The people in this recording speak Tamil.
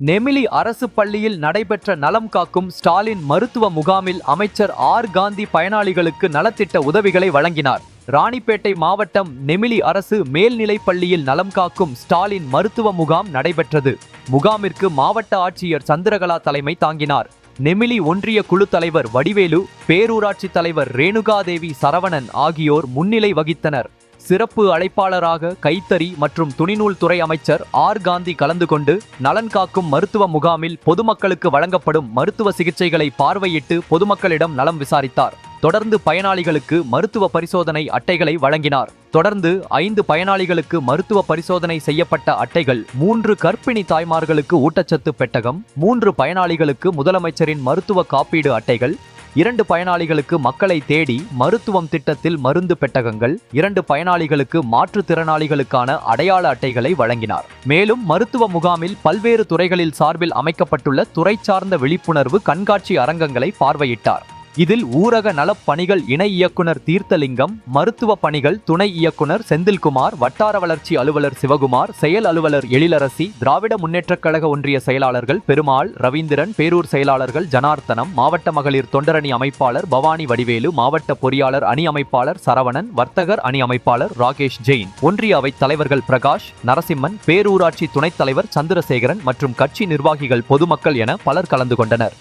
நெமிலி அரசு பள்ளியில் நடைபெற்ற நலம் காக்கும் ஸ்டாலின் மருத்துவ முகாமில் அமைச்சர் ஆர் காந்தி பயனாளிகளுக்கு நலத்திட்ட உதவிகளை வழங்கினார். ராணிப்பேட்டை மாவட்டம் நெமிலி அரசு மேல்நிலைப் பள்ளியில் நலம் காக்கும் ஸ்டாலின் மருத்துவ முகாம் நடைபெற்றது. முகாமிற்கு மாவட்ட ஆட்சியர் சந்திரகலா தலைமை தாங்கினார். நெமிலி ஒன்றிய குழு தலைவர் வடிவேலு, பேரூராட்சி தலைவர் ரேணுகாதேவி சரவணன் ஆகியோர் முன்னிலை வகித்தனர். சிறப்பு அழைப்பாளராக கைத்தறி மற்றும் துணிநூல் துறை அமைச்சர் ஆர் காந்தி கலந்து கொண்டு நலன் காக்கும் மருத்துவ முகாமில் பொதுமக்களுக்கு வழங்கப்படும் மருத்துவ சிகிச்சைகளை பார்வையிட்டு பொதுமக்களிடம் நலம் விசாரித்தார். தொடர்ந்து பயனாளிகளுக்கு மருத்துவ பரிசோதனை அட்டைகளை வழங்கினார். தொடர்ந்து 5 பயனாளிகளுக்கு மருத்துவ பரிசோதனை செய்யப்பட்ட அட்டைகள், 3 கர்ப்பிணி தாய்மார்களுக்கு ஊட்டச்சத்து பெட்டகம், 3 பயனாளிகளுக்கு முதலமைச்சரின் மருத்துவ காப்பீடு அட்டைகள், 2 பயனாளிகளுக்கு மக்களை தேடி மருத்துவம் திட்டத்தில் மருந்து பெட்டகங்கள், 2 பயனாளிகளுக்கு மாற்றுத்திறனாளிகளுக்கான அடையாள அட்டைகளை வழங்கினார். மேலும் மருத்துவ முகாமில் பல்வேறு துறைகளில் சார்பில் அமைக்கப்பட்டுள்ள துறை சார்ந்த விழிப்புணர்வு கண்காட்சி அரங்கங்களை பார்வையிட்டார். இதில் ஊரக நலப் பணிகள் இணை இயக்குனர் தீர்த்தலிங்கம், மருத்துவ பணிகள் துணை இயக்குனர் செந்தில்குமார், வட்டார வளர்ச்சி அலுவலர் சிவகுமார், செயல் அலுவலர் எழிலரசி, திராவிட முன்னேற்றக் கழக ஒன்றிய செயலாளர்கள் பெருமாள், ரவீந்திரன், பேரூர் செயலாளர்கள் ஜனார்த்தனம், மாவட்ட மகளிர் தொண்டரணி அமைப்பாளர் பவானி வடிவேலு, மாவட்ட பொறியாளர் அணி அமைப்பாளர் சரவணன், வர்த்தகர் அணி அமைப்பாளர் ராகேஷ் ஜெயின், ஒன்றிய அவைத் தலைவர்கள் பிரகாஷ், நரசிம்மன், பேரூராட்சி துணைத் தலைவர் சந்திரசேகரன் மற்றும் கட்சி நிர்வாகிகள், பொதுமக்கள் என பலர் கலந்து கொண்டனர்.